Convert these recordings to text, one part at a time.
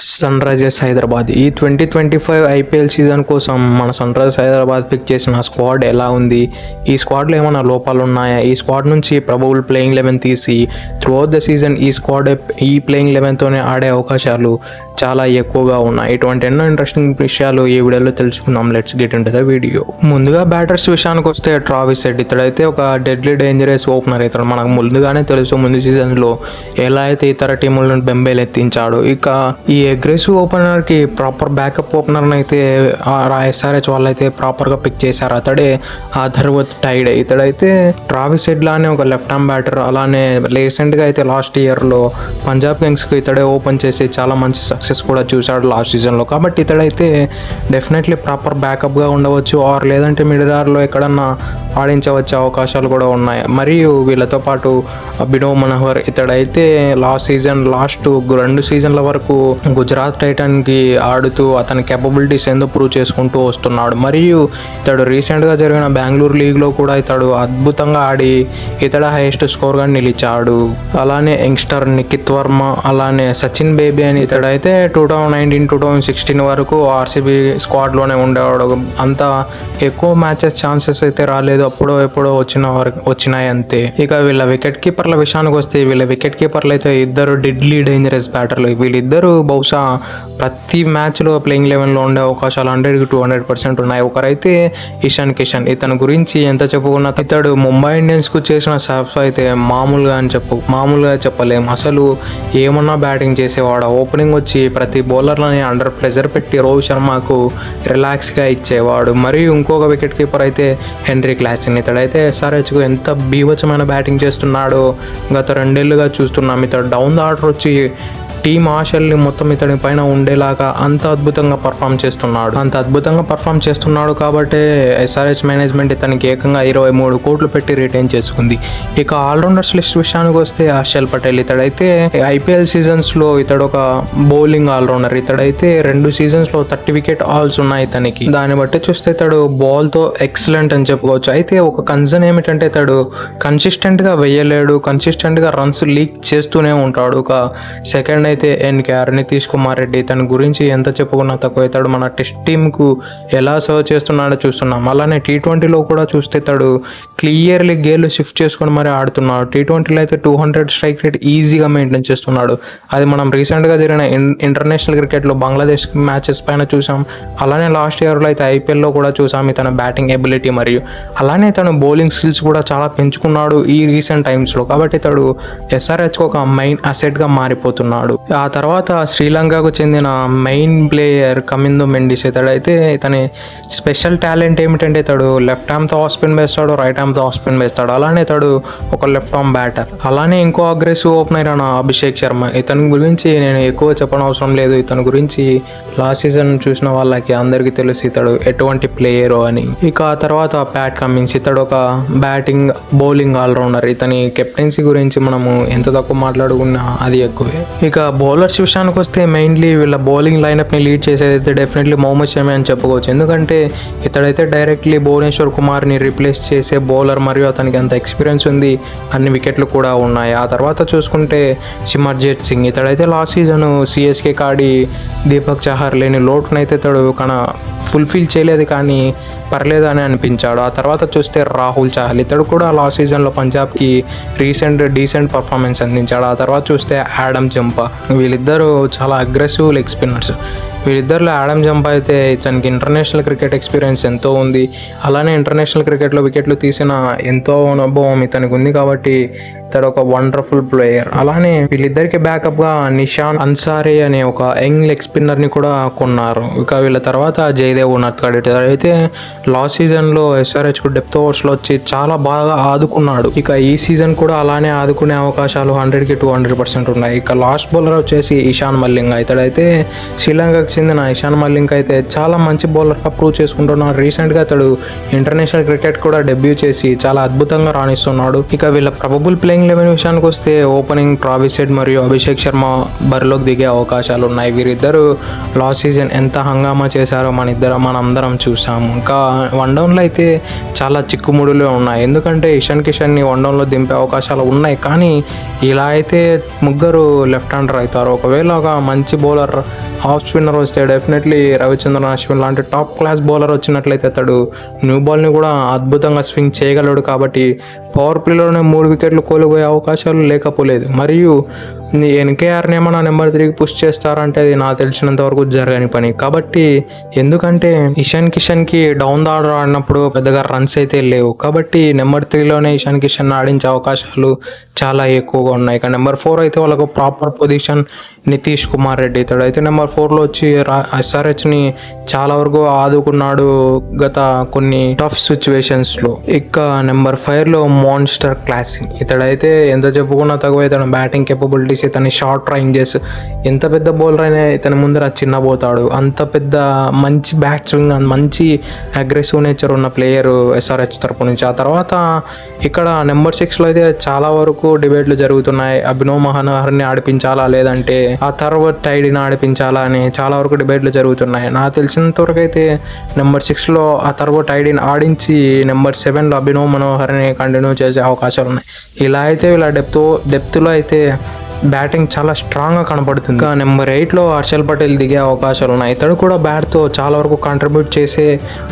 Sun Risers Hyderabad ఈ 2025 IPL season కోసం మన సన్ రైజర్స్ హైదరాబాద్ పిక్ చేసిన స్క్వాడ్ ఎలా ఉంది, ఈ స్క్వాడ్లో ఏమైనా లోపాలు ఉన్నాయా, ఈ స్క్వాడ్ నుంచి ప్రబుల్ ప్లేయింగ్ 11 తీసి త్రూఅవుట్ ద సీజన్ ఈ ప్లేయింగ్ 11తోనే ఆడే అవకాశాలు చాలా ఎక్కువగా ఉన్నాయి. ఇటువంటి ఎన్నో ఇంట్రెస్టింగ్ విషయాలు ఈ వీడియోలో తెలుసుకుందాం. Let's get into the video. ముందుగా బ్యాటర్స్ విషయానికి వస్తే ట్రావిస్ హెడ్ ఇతడైతే ఒక డెడ్లీ డేంజరస్ ఓపెనర్. ఇతడు మనకు ముందుగానే తెలుసు, ముందు సీజన్లో ఎలా అయితే ఇతర టీములను బెంబేలు ఎత్తించాడు. ఇక ఈ అగ్రెసివ్ ఓపెనర్ కి ప్రాపర్ బ్యాకప్ ఓపెనర్ అయితే ఎస్ఆర్హెచ్ వాళ్ళైతే ప్రాపర్ గా పిక్ చేశారు. అతడే ఆధర్వత్ టైడే. ఇతడైతే ట్రావిస్ హెడ్ లానే ఒక లెఫ్ట్ ఆర్మ్ బ్యాటర్. అలానే రీసెంట్ గా అయితే లాస్ట్ ఇయర్ లో పంజాబ్ కింగ్స్ కి ఇతడే ఓపెన్ చేసి చాలా మంచి సక్సెస్ కూడా చూశాడు లాస్ట్ సీజన్ లో. కాబట్టి ఇతడైతే డెఫినెట్లీ ప్రాపర్ బ్యాకప్ గా ఉండవచ్చు, ఆర్ లేదంటే మిడిల్ ఆర్డర్ లో ఎక్కడన్నా ఆడించవచ్చే అవకాశాలు కూడా ఉన్నాయి. మరియు వీళ్ళతో పాటు అభినవ్ మనోహర్ ఇతడైతే లాస్ట్ 2 సీజన్ల వరకు గుజరాత్ టైటన్ కి ఆడుతూ అతని కేపబిలిటీస్ ఏందో ప్రూవ్ చేసుకుంటూ వస్తున్నాడు. మరియు ఇతడు రీసెంట్ గా జరిగిన బెంగళూరు లీగ్ లో కూడా ఇతడు అద్భుతంగా ఆడి ఇతడు హైయెస్ట్ స్కోర్ గా నిలిచాడు. అలానే యంగ్స్టర్ నిఖిత్ వర్మ, అలానే సచిన్ బేబీ అని ఇతడైతే 2019-2016 వరకు ఆర్సీబీ స్క్వాడ్ లోనే ఉండేవాడు. అంత ఎక్కువ మ్యాచెస్ ఛాన్సెస్ అయితే రాలేదు, ఎప్పుడో వచ్చినాయి అంతే. ఇక వీళ్ళ వికెట్ కీపర్ల విషయానికి వస్తే వీళ్ళ వికెట్ కీపర్లు అయితే ఇద్దరు డెడ్లీ డేంజరస్ బ్యాటర్లు. వీళ్ళిద్దరు బహుశా ప్రతి మ్యాచ్లో ప్లేయింగ్ 11లో ఉండే అవకాశాలు 100-200% ఉన్నాయి. ఒకరైతే ఇషాన్ కిషన్. ఇతని గురించి ఎంత చెప్పుకున్నా ఇతడు ముంబై ఇండియన్స్కు చేసిన సాఫ్స్ అయితే మామూలుగా చెప్పలేము. అసలు ఏమన్నా బ్యాటింగ్ చేసేవాడు. ఓపెనింగ్ వచ్చి ప్రతి బౌలర్లని అండర్ ప్రెజర్ పెట్టి రోహిత్ శర్మకు రిలాక్స్గా ఇచ్చేవాడు. మరియు ఇంకొక వికెట్ కీపర్ అయితే హెన్రీ క్లాసెన్. ఇతడైతే ఎస్ఆర్హెచ్కు ఎంత బీభత్సమైన బ్యాటింగ్ చేస్తున్నాడో గత 2 ఏళ్లుగా చూస్తున్నాం. ఇతడు డౌన్ ద ఆర్డర్ వచ్చి టీమ్ ఆశల్ని మొత్తం ఇతని పైన ఉండేలాగా అంత అద్భుతంగా పర్ఫామ్ చేస్తున్నాడు కాబట్టి ఎస్ఆర్హెచ్ మేనేజ్మెంట్ ఇతనికి ఏకంగా 23 కోట్లు పెట్టి రిటైన్ చేసుకుంది. ఇక ఆల్రౌండర్స్ లిస్ట్ విషయానికి వస్తే హర్షల్ పటేల్. ఇతడైతే ఐపీఎల్ సీజన్స్ లో ఇతడు ఒక బౌలింగ్ ఆల్రౌండర్. ఇతడైతే 2 సీజన్స్ లో 30 వికెట్ ఆల్స్ ఉన్నాయి ఇతనికి. దాన్ని బట్టి చూస్తే ఇతడు బాల్ తో ఎక్సలెంట్ అని చెప్పుకోవచ్చు. అయితే ఒక కన్సర్న్ ఏమిటంటే ఇతడు కన్సిస్టెంట్ గా వేయలేడు, కన్సిస్టెంట్ గా రన్స్ లీక్ చేస్తూనే ఉంటాడు. ఒక సెకండ్ అయితే నితీష్ కుమార్ రెడ్డి. ఇతని గురించి ఎంత చెప్పుకున్నా తక్కువ. ఇతడు మన టెస్ట్ టీమ్ కు ఎలా సర్వ్ చేస్తున్నాడో చూస్తున్నాం. అలానే T20లో కూడా చూస్తే ఇతడు క్లియర్లీ గేర్లు షిఫ్ట్ చేసుకుని మరి ఆడుతున్నాడు. T20లో అయితే 200 స్ట్రైక్ రేట్ ఈజీగా మెయింటైన్ చేస్తున్నాడు. అది మనం రీసెంట్ గా జరిగిన ఇంటర్నేషనల్ క్రికెట్ లో బంగ్లాదేశ్ మ్యాచెస్ పైన చూసాం. అలానే లాస్ట్ ఇయర్ లో అయితే ఐపీఎల్ లో కూడా చూసాం ఇతను బ్యాటింగ్ ఎబిలిటీ. మరియు అలానే తను బౌలింగ్ స్కిల్స్ కూడా చాలా పెంచుకున్నాడు ఈ రీసెంట్ టైమ్స్ లో. కాబట్టి ఇతడు ఎస్ఆర్హెచ్ ఒక మెయిన్ అసెట్ గా మారిపోతున్నాడు. ఆ తర్వాత శ్రీలంకకు చెందిన మెయిన్ ప్లేయర్ కమిందో మెండిస్. ఇతడైతే ఇతని స్పెషల్ టాలెంట్ ఏమిటంటే ఇతడు లెఫ్ట్ ఆర్మ్ తో ఆఫ్ స్పిన్ వేస్తాడు, రైట్ ఆర్మ్ తో ఆఫ్ స్పిన్ వేస్తాడు. అలానే ఇతడు ఒక లెఫ్ట్ ఆర్మ్ బ్యాటర్. అలానే ఇంకో అగ్రెసివ్ ఓపెనర్ అయిన అభిషేక్ శర్మ. ఇతని గురించి నేను ఎక్కువ చెప్పడం అవసరం లేదు. ఇతని గురించి లాస్ట్ సీజన్ చూసిన వాళ్ళకి అందరికీ తెలుసు ఇతడు ఎటువంటి ప్లేయరో అని. ఇక ఆ తర్వాత ప్యాట్ కమిన్స్. ఇతడు ఒక బ్యాటింగ్ బౌలింగ్ ఆల్రౌండర్. ఇతని కెప్టెన్సీ గురించి మనము ఎంత తక్కువ మాట్లాడుకున్నా అది ఎక్కువే. ఇక బౌలర్స్ విషయానికి వస్తే మెయిన్లీ వీళ్ళ బౌలింగ్ లైనప్ ని లీడ్ చేసేది అయితే డెఫినెట్లీ మొహమ్మద్ షమి అని చెప్పుకోవచ్చు. ఎందుకంటే ఇతడైతే డైరెక్ట్లీ భువనేశ్వర్ కుమార్ ని రీప్లేస్ చేసే బౌలర్. మరియు అతనికి అంత ఎక్స్పీరియన్స్ ఉంది, అన్ని వికెట్లు కూడా ఉన్నాయి. ఆ తర్వాత చూసుకుంటే సిమర్జిత్ సింగ్. ఇతడైతే లాస్ట్ సీజన్ సిఎస్కే కాడి దీపక్ చహర్ లేని లోటునైతే ఇతడు ఫుల్ఫిల్ చేయలేదు, కానీ పర్లేదు అని అనిపించాడు. ఆ తర్వాత చూస్తే రాహుల్ చహల్. ఇతడు కూడా లాస్ట్ సీజన్లో పంజాబ్కి డీసెంట్ పర్ఫార్మెన్స్ అందించాడు. ఆ తర్వాత చూస్తే ఆడమ్ జంపా. వీళ్ళిద్దరూ చాలా అగ్రెసివ్ లెగ్ స్పిన్నర్స్. వీళ్ళిద్దరిలో ఆడమ్ జంపా అయితే ఇతనికి ఇంటర్నేషనల్ క్రికెట్ ఎక్స్పీరియన్స్ ఎంతో ఉంది. అలానే ఇంటర్నేషనల్ క్రికెట్లో వికెట్లు తీసిన ఎంతో అనుభవం ఇతనికి ఉంది. కాబట్టి ఇతడు ఒక వండర్ఫుల్ ప్లేయర్. అలానే వీళ్ళిద్దరికి బ్యాకప్గా నిషాన్ అన్సారీ అనే ఒక యంగ్ లెగ్ స్పిన్నర్ని కూడా కొన్నారు. ఇక వీళ్ళ తర్వాత జయదేవ్ ఉన్నట్కాడు. ఇతడైతే లాస్ట్ సీజన్లో ఎస్ఆర్హెచ్కు డెప్త్ ఓవర్స్లో వచ్చి చాలా బాగా ఆదుకున్నాడు. ఇక ఈ సీజన్ కూడా అలానే ఆదుకునే అవకాశాలు 100-200% ఉన్నాయి. ఇక లాస్ట్ బౌలర్ వచ్చేసి ఇషాన్ మలింగ. ఇతడైతే శ్రీలంకకు చెందిన ఇషాన్ మలింగ అయితే చాలా మంచి బౌలర్గా ప్రూవ్ చేసుకుంటున్నాడు. రీసెంట్గా అతడు ఇంటర్నేషనల్ క్రికెట్ కూడా డెబ్యూ చేసి చాలా అద్భుతంగా రాణిస్తున్నాడు. ఇక వీళ్ళ ప్రబబుల్ ప్లేయింగ్ ప్లేయింగ్ 11 విషయానికి వస్తే ఓపెనింగ్ ట్రావిస్ హెడ్ మరియు అభిషేక్ శర్మ బరిలోకి దిగే అవకాశాలు ఉన్నాయి. వీరిద్దరూ లాస్ట్ సీజన్ ఎంత హంగామా చేశారో మనందరం చూసాము. ఇంకా వన్ డౌన్లో అయితే చాలా చిక్కుముడులే ఉన్నాయి. ఎందుకంటే ఇషాన్ కిషన్ని వన్ డౌన్లో దింపే అవకాశాలు ఉన్నాయి, కానీ ఇలా అయితే ముగ్గురు లెఫ్ట్ హ్యాండర్ అవుతారు. ఒకవేళ ఒక మంచి బౌలర్ ఆఫ్ స్పిన్నర్ వస్తే డెఫినెట్లీ రవిచంద్రన్ అశ్విన్ లాంటి టాప్ క్లాస్ బౌలర్ వచ్చినట్లయితే అతడు న్యూ బాల్ని కూడా అద్భుతంగా స్వింగ్ చేయగలడు. కాబట్టి పవర్ ప్లేలోనే 3 వికెట్లు కోల్పోయే అవకాశాలు లేకపోలేదు. మరియు ఎన్కేఆర్ని ఏమన్నా నెంబర్ 3కి పుష్ చేస్తారంటే అది నాకు తెలిసినంత వరకు జరగని పని. కాబట్టి ఎందుకంటే ఇషాన్ కిషన్కి డౌన్ ద ఆర్డర్ ఆడినప్పుడు పెద్దగా రన్స్ అయితే లేవు. కాబట్టి నెంబర్ 3లోనే ఇషాన్ కిషన్ ఆడించే అవకాశాలు చాలా ఎక్కువగా ఉన్నాయి. ఇక నెంబర్ 4 అయితే వాళ్ళకు ప్రాపర్ పొజిషన్ నితీష్ కుమార్ రెడ్డి. ఇతడు అయితే నెంబర్ 4లో వచ్చి SRHని చాలా వరకు ఆదుకున్నాడు గత కొన్ని టఫ్ సిచ్యువేషన్స్లో. ఇక నెంబర్ 5లో మాన్స్టర్ క్లాసిన్. ఇతడైతే ఎంత చెప్పుకున్నా తక్కువ. ఇతను బ్యాటింగ్ కేపబిలిటీస్, ఇతని షార్ట్ రేంజెస్, ఎంత పెద్ద బౌలర్ అయినా ఇతని ముందర చిన్నబోతాడు. అంత పెద్ద మంచి బ్యాట్ స్వింగ్, మంచి అగ్రెసివ్ నేచర్ ఉన్న ప్లేయర్ SRH తరపు నుంచి. ఆ తర్వాత ఇక్కడ నెంబర్ 6లో అయితే చాలా వరకు డిబేట్లు జరుగుతున్నాయి. అభినవ్ మహానగర్ని ఆడిపించాలా లేదంటే ఆ తర్వాత టైడీని ఆడిపించాలా అని చాలా వరకు డిబేట్లు జరుగుతున్నాయి. నాకు తెలిసినంత వరకు అయితే నెంబర్ 6లో ఆ తర్వాత టైడీని ఆడించి నెంబర్ 7లో అభినవ్ మనోహర్ని కంటిన్యూ చేసే అవకాశాలు ఉన్నాయి. ఇలా అయితే వీళ్ళ డెప్త్లో అయితే బ్యాటింగ్ చాలా స్ట్రాంగ్గా కనపడుతుంది. ఇంకా నెంబర్ 8లో హర్షల్ పటేల్ దిగే అవకాశాలు ఉన్నాయి. ఇతడు కూడా బ్యాట్తో చాలా వరకు కాంట్రిబ్యూట్ చేసే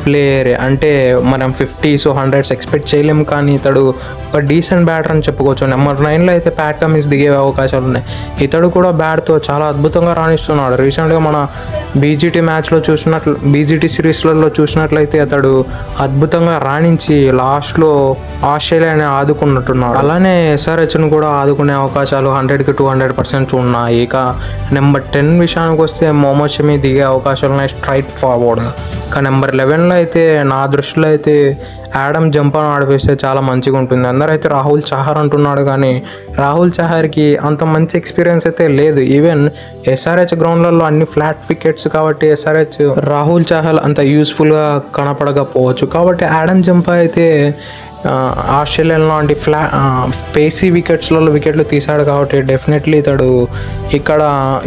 ప్లేయరే. అంటే మనం 50s 100s ఎక్స్పెక్ట్ చేయలేము, కానీ ఇతడు ఒక డీసెంట్ బ్యాటర్ అని చెప్పుకోవచ్చు. నెంబర్ 9లో అయితే ప్యాట్ కమిన్స్ దిగే అవకాశాలు ఉన్నాయి. ఇతడు కూడా బ్యాట్తో చాలా అద్భుతంగా రాణిస్తున్నాడు. రీసెంట్గా మన బీజీటీ సిరీస్లలో చూసినట్లయితే అతడు అద్భుతంగా రాణించి లాస్ట్లో ఆస్ట్రేలియాని ఆదుకున్నట్టున్నాడు. అలానే SRHను కూడా ఆదుకునే అవకాశాలు 100కి 200% ఉన్నాయి. ఇక నెంబర్ 10 విషయానికి వస్తే మొహమ్మద్ షమి దిగే అవకాశాలు ఉన్నాయి స్ట్రైట్ ఫార్వర్డ్. ఇక నెంబర్ 11లో అయితే నా దృష్టిలో అయితే యాడమ్ జంపాను ఆడిపిస్తే చాలా మంచిగా ఉంటుంది. అందరైతే రాహుల్ చహర్ అంటున్నాడు, కానీ రాహుల్ చహర్కి అంత మంచి ఎక్స్పీరియన్స్ అయితే లేదు. ఈవెన్ SRH గ్రౌండ్లలో అన్ని ఫ్లాట్ వికెట్స్ కాబట్టి SRH రాహుల్ చహర్ అంత యూస్ఫుల్గా కనపడకపోవచ్చు. కాబట్టి యాడమ్ జంపా అయితే ఆస్ట్రేలియా లాంటి పేసీ వికెట్లు తీశాడు కాబట్టి డెఫినెట్లీ ఇతడు ఇక్కడ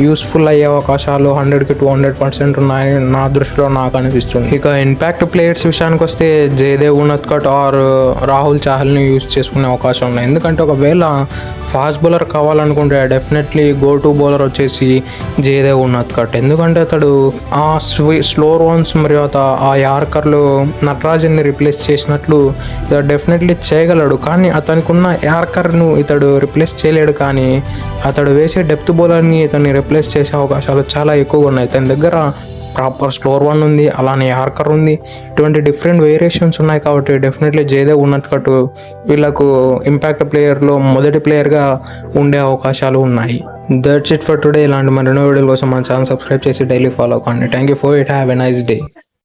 యూస్ఫుల్ అయ్యే అవకాశాలు 100కి 200% ఉన్నాయని నా దృష్టిలో నాకు అనిపిస్తుంది. ఇక ఇంపాక్ట్ ప్లేయర్స్ విషయానికి వస్తే జయదేవ్ ఉన్నత్కట్ ఆర్ రాహుల్ చహల్ని యూజ్ చేసుకునే అవకాశం ఉన్నాయి. ఎందుకంటే ఒకవేళ ఫాస్ట్ బౌలర్ కావాలనుకుంటే డెఫినెట్లీ గో టు బౌలర్ వచ్చేసి జయదేవ్ ఉన్నత్కట్. ఎందుకంటే అతడు ఆ స్లో రన్స్ మరియు ఆ యార్కర్లు నటరాజన్ని రిప్లేస్ చేసినట్లు ఇతడు డెఫినెట్లీ చేయగలడు. కానీ అతనికి ఉన్న యార్కర్ను ఇతడు రిప్లేస్ చేయలేడు, కానీ అతడు వేసే డెప్త్ బౌలర్ని ఇతన్ని రిప్లేస్ చేసే అవకాశాలు చాలా ఎక్కువగా ఉన్నాయి. తన దగ్గర ప్రాపర్ స్లోర్ 1 ఉంది, అలానే యార్కర్ ఉంది. ఇటువంటి డిఫరెంట్ వేరియేషన్స్ ఉన్నాయి. కాబట్టి డెఫినెట్లీ జయదేవ్ ఉన్నట్టు వీళ్ళకు ఇంపాక్ట్ ప్లేయర్లో మొదటి ప్లేయర్గా ఉండే అవకాశాలు ఉన్నాయి. That's it for today. ఇలాంటి మరిన్నో వీడియోల కోసం మన ఛానల్ సబ్స్క్రైబ్ చేసి డైలీ ఫాలో అవ్వండి. Thank you for it. Have a nice day.